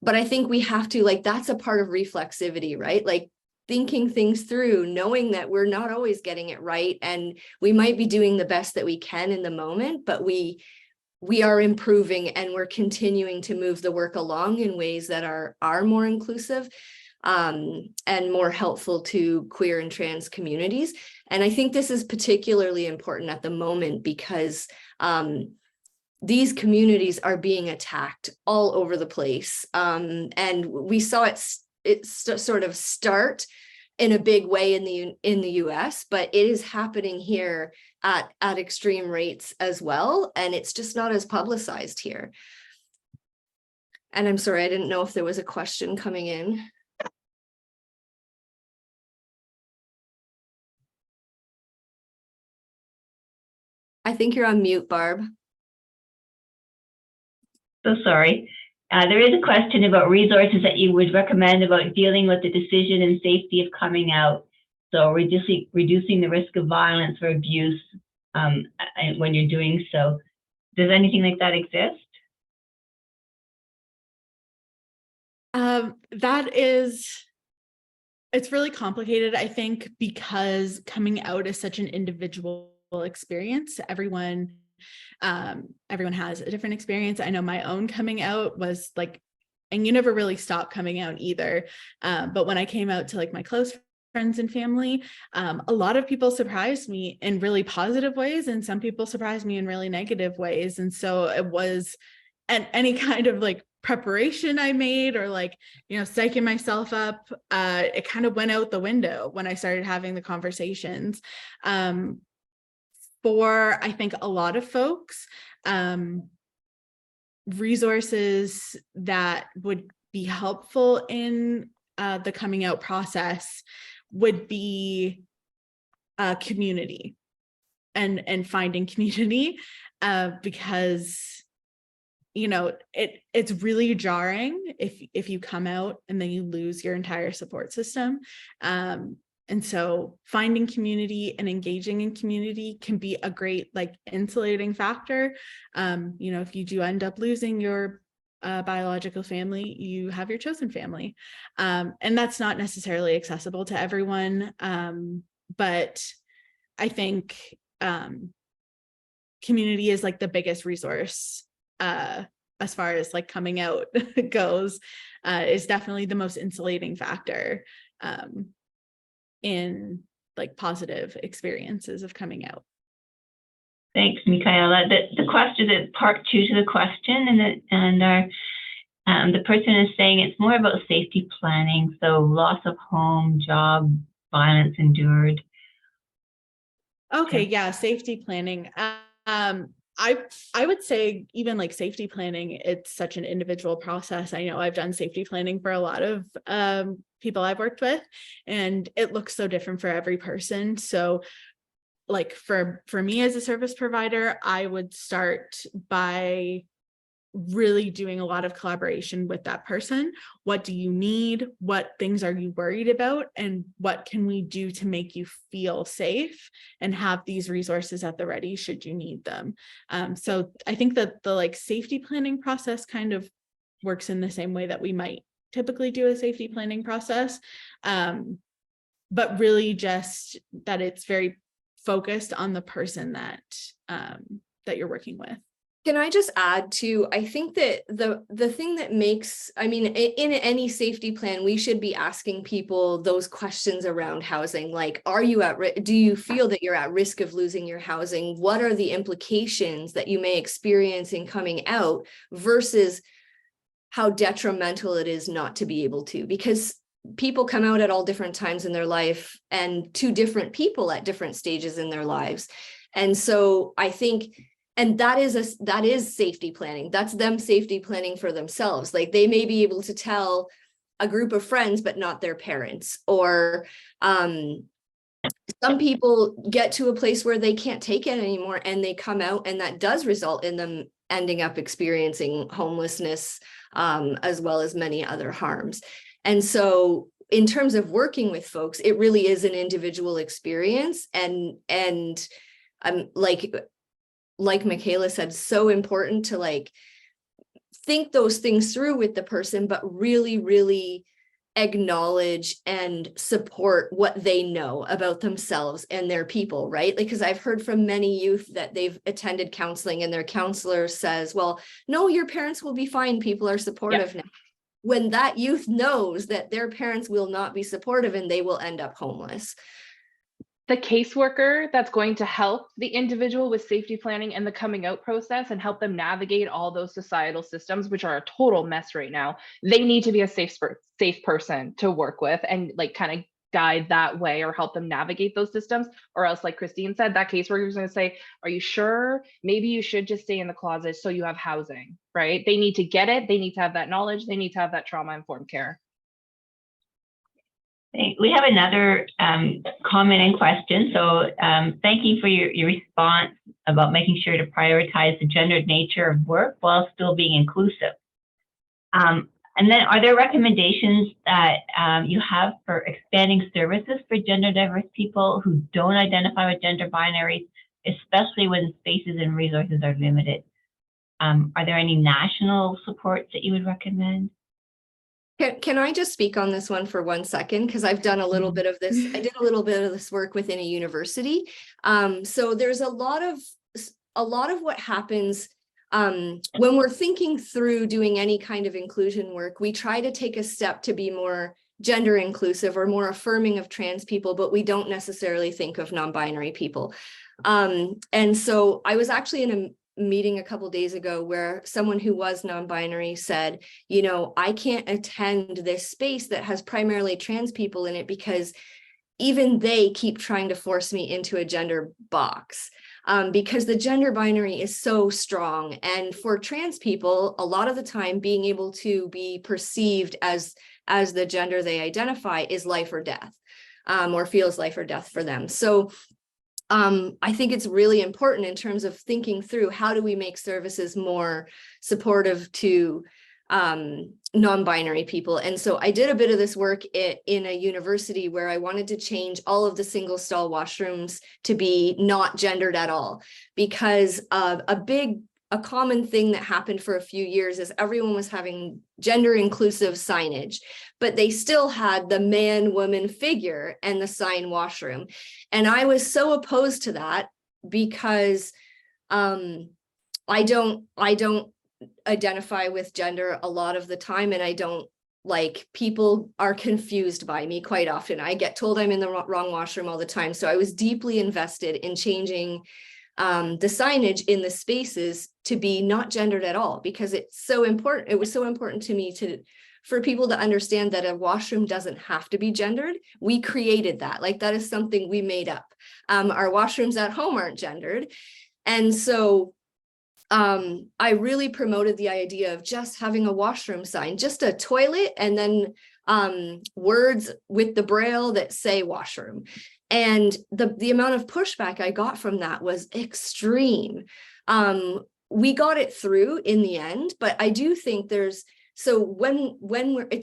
I think we have to, that's a part of reflexivity, right? Like, thinking things through, knowing that we're not always getting it right, and we might be doing the best that we can in the moment, but we we are improving and we're continuing to move the work along in ways that are more inclusive and more helpful to queer and trans communities. And I think this is particularly important at the moment because these communities are being attacked all over the place. And we saw it sort of start in a big way in the US, but it is happening here at extreme rates as well. And it's just not as publicized here. And I'm sorry, I didn't know if there was a question coming in. I think you're on mute, Barb. So sorry. There is a question about resources that you would recommend about dealing with the decision and safety of coming out. So reducing the risk of violence or abuse when you're doing so. Does anything like that exist? It's really complicated, I think, because coming out is such an individual experience. Everyone has a different experience. I know my own coming out was like, and you never really stop coming out either. But when I came out to like my close friends and family, a lot of people surprised me in really positive ways, and some people surprised me in really negative ways. And so it was, and any kind of like preparation I made or like, psyching myself up, it kind of went out the window when I started having the conversations. For, I think, a lot of folks, resources that would be helpful in the coming out process would be community and finding community, because it's really jarring if you come out and then you lose your entire support system. And so finding community and engaging in community can be a great like insulating factor. If you do end up losing your biological family, you have your chosen family. And that's not necessarily accessible to everyone. But I think community is like the biggest resource as far as like coming out goes, is definitely the most insulating factor in like positive experiences of coming out. Thanks, Mikayla. The question is part 2 to the question, and the person is saying it's more about safety planning, so loss of home, job, violence endured. Okay, yeah, safety planning. I would say even like safety planning, it's such an individual process. I know I've done safety planning for a lot of people I've worked with, and it looks so different for every person. So like for me as a service provider, I would start by really doing a lot of collaboration with that person. What do you need? What things are you worried about? And what can we do to make you feel safe and have these resources at the ready should you need them? So I think that the like safety planning process kind of works in the same way that we might typically do a safety planning process, but really just that it's very focused on the person that you're working with. Can I just add to, I think that the thing that makes, in any safety plan, we should be asking people those questions around housing, like, are you do you feel that you're at risk of losing your housing? What are the implications that you may experience in coming out versus how detrimental it is not to be able to? Because people come out at all different times in their life and to different people at different stages in their lives. And so I think, and that is safety planning. That's them safety planning for themselves. Like they may be able to tell a group of friends, but not their parents. Or some people get to a place where they can't take it anymore and they come out, and that does result in them ending up experiencing homelessness, as well as many other harms. And so in terms of working with folks, it really is an individual experience. And like Mikayla said, so important to like think those things through with the person, but really, really acknowledge and support what they know about themselves and their people, right? Like, because I've heard from many youth that they've attended counseling and their counselor says, well, no, your parents will be fine. People are supportive now. When that youth knows that their parents will not be supportive and they will end up homeless. The caseworker that's going to help the individual with safety planning and the coming out process and help them navigate all those societal systems, which are a total mess right now, they need to be a safe person to work with and like kind of guide that way or help them navigate those systems. Or else, like Christine said, that caseworker is going to say, are you sure? Maybe you should just stay in the closet so you have housing, right? They need to get it. They need to have that knowledge. They need to have that trauma-informed care. We have another comment and question. So thank you for your response about making sure to prioritize the gendered nature of work while still being inclusive. And then are there recommendations that you have for expanding services for gender diverse people who don't identify with gender binaries, especially when spaces and resources are limited? Are there any national supports that you would recommend? Can I just speak on this one for 1 second? Because I've done a little bit of this. I did a little bit of this work within a university. So there's a lot of what happens when we're thinking through doing any kind of inclusion work. We try to take a step to be more gender inclusive or more affirming of trans people, but we don't necessarily think of non-binary people. And so I was actually in a meeting a couple days ago where someone who was non-binary said, you know, I can't attend this space that has primarily trans people in it because even they keep trying to force me into a gender box, because the gender binary is so strong. And for trans people, a lot of the time being able to be perceived as the gender they identify is life or death, or feels life or death for them. So I think it's really important in terms of thinking through how do we make services more supportive to non-binary people. And so I did a bit of this work in a university where I wanted to change all of the single stall washrooms to be not gendered at all, because a common thing that happened for a few years is everyone was having gender inclusive signage, but they still had the man woman figure and the sign washroom. And I was so opposed to that because I don't identify with gender a lot of the time, and I don't, like, people are confused by me quite often. I get told I'm in the wrong washroom all the time. So I was deeply invested in changing the signage in the spaces to be not gendered at all, because it's so important. It was so important to me for people to understand that a washroom doesn't have to be gendered. We created that, like, that is something we made up. Our washrooms at home aren't gendered. And so I really promoted the idea of just having a washroom sign, just a toilet, and then words with the braille that say washroom. And the amount of pushback I got from that was extreme. We got it through in the end, but I do think it's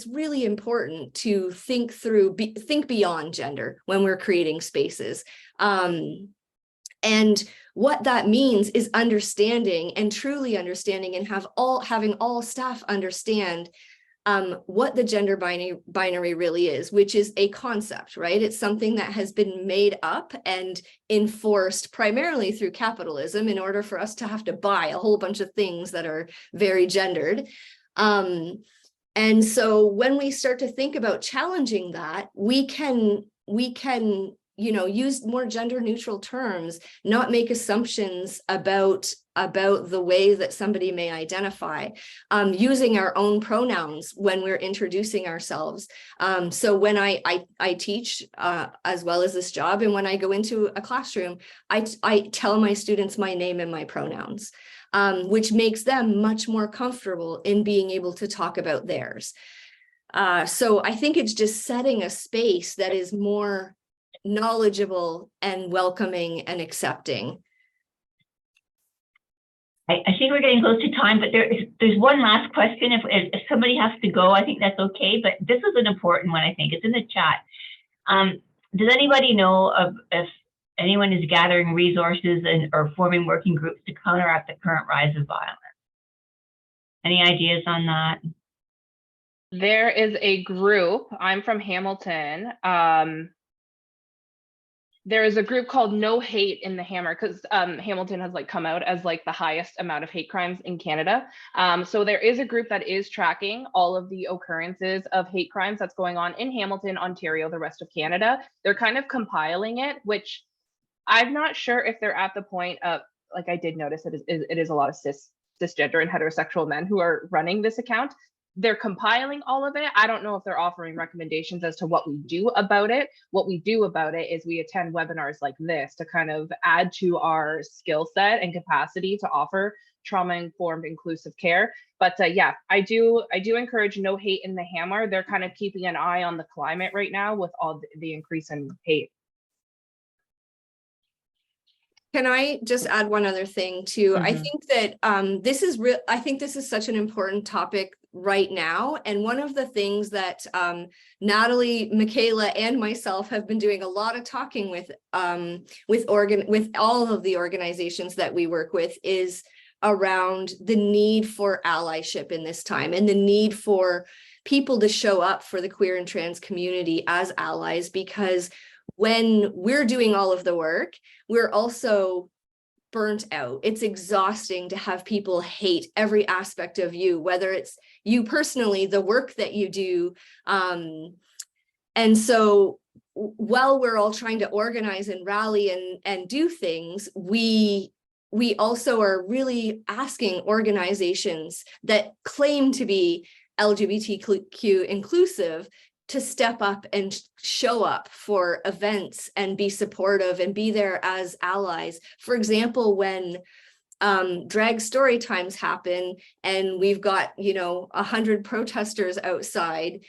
really important to think beyond gender when we're creating spaces. And what that means is understanding and truly understanding, and having all staff understand what the gender binary really is, which is a concept, right? It's something that has been made up and enforced primarily through capitalism in order for us to have to buy a whole bunch of things that are very gendered. And so when we start to think about challenging that, we can use more gender neutral terms, not make assumptions about the way that somebody may identify, using our own pronouns when we're introducing ourselves. So when I teach as well as this job, and when I go into a classroom, I tell my students my name and my pronouns, which makes them much more comfortable in being able to talk about theirs. So I think it's just setting a space that is more knowledgeable and welcoming and accepting. I think we're getting close to time, but there's one last question. If somebody has to go, I think that's okay. But this is an important one, I think. It's in the chat. Does anybody know if anyone is gathering resources or forming working groups to counteract the current rise of violence? Any ideas on that? There is a group, I'm from Hamilton. There is a group called No Hate in the Hammer, because Hamilton has like come out as like the highest amount of hate crimes in Canada. So there is a group that is tracking all of the occurrences of hate crimes that's going on in Hamilton, Ontario, the rest of Canada. They're kind of compiling it, which I'm not sure if they're at the point of, like, I did notice it is a lot of cisgender and heterosexual men who are running this account. They're compiling all of it. I don't know if they're offering recommendations as to what we do about it. What we do about it is we attend webinars like this to kind of add to our skill set and capacity to offer trauma-informed inclusive care. But yeah, I do encourage No Hate in the Hammer. They're kind of keeping an eye on the climate right now with all the increase in hate. Can I just add one other thing too? I think that this is real. I think this is such an important topic right now. And one of the things that Natalie, Mikayla, and myself have been doing a lot of talking with all of the organizations that we work with is around the need for allyship in this time and the need for people to show up for the queer and trans community as allies, because when we're doing all of the work, we're also burnt out. It's exhausting to have people hate every aspect of you, whether it's you personally, the work that you do. And so while we're all trying to organize and rally and do things, we also are really asking organizations that claim to be LGBTQ inclusive to step up and show up for events and be supportive and be there as allies. For example, when drag story times happen and we've got, 100 protesters outside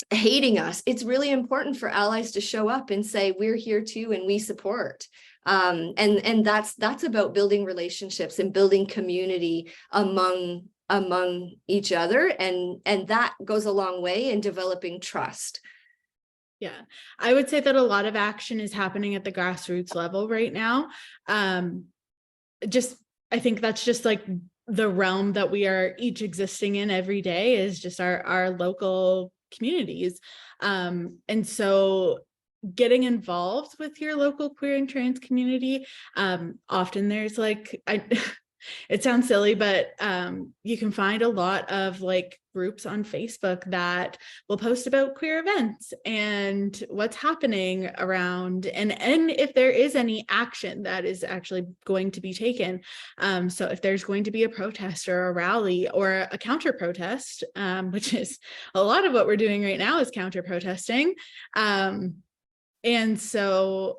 hating us, it's really important for allies to show up and say, we're here too and we support. And that's about building relationships and building community among each other, and that goes a long way in developing trust. Yeah, I would say that a lot of action is happening at the grassroots level right now. I think that's just like the realm that we are each existing in every day is just our local communities. And so getting involved with your local queer and trans community, often there's like, it sounds silly, but you can find a lot of like groups on Facebook that will post about queer events and what's happening around, and if there is any action that is actually going to be taken. So if there's going to be a protest or a rally or a counter protest, which is a lot of what we're doing right now is counter protesting. And so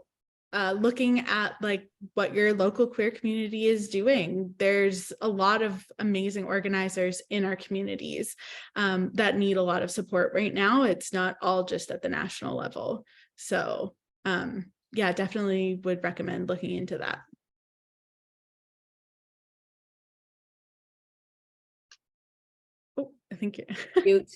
looking at like what your local queer community is doing, there's a lot of amazing organizers in our communities that need a lot of support right now. It's not all just at the national level. So yeah, definitely would recommend looking into that. Oh, I think Cute.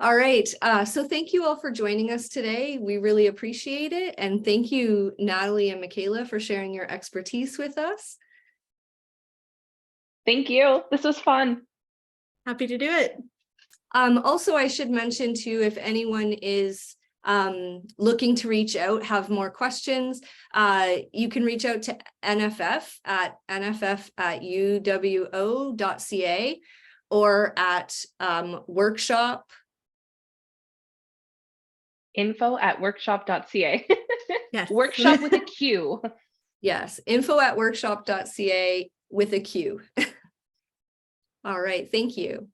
All right. So thank you all for joining us today. We really appreciate it. And thank you, Natalie and Mikayla, for sharing your expertise with us. Thank you. This was fun. Happy to do it. Also, I should mention too, if anyone is looking to reach out, have more questions, you can reach out to NFF at nff@uwo.ca or at WorQshop. info@workshop.ca. Yes. WorQshop with a Q. Yes, info@workshop.ca with a Q. All right, thank you.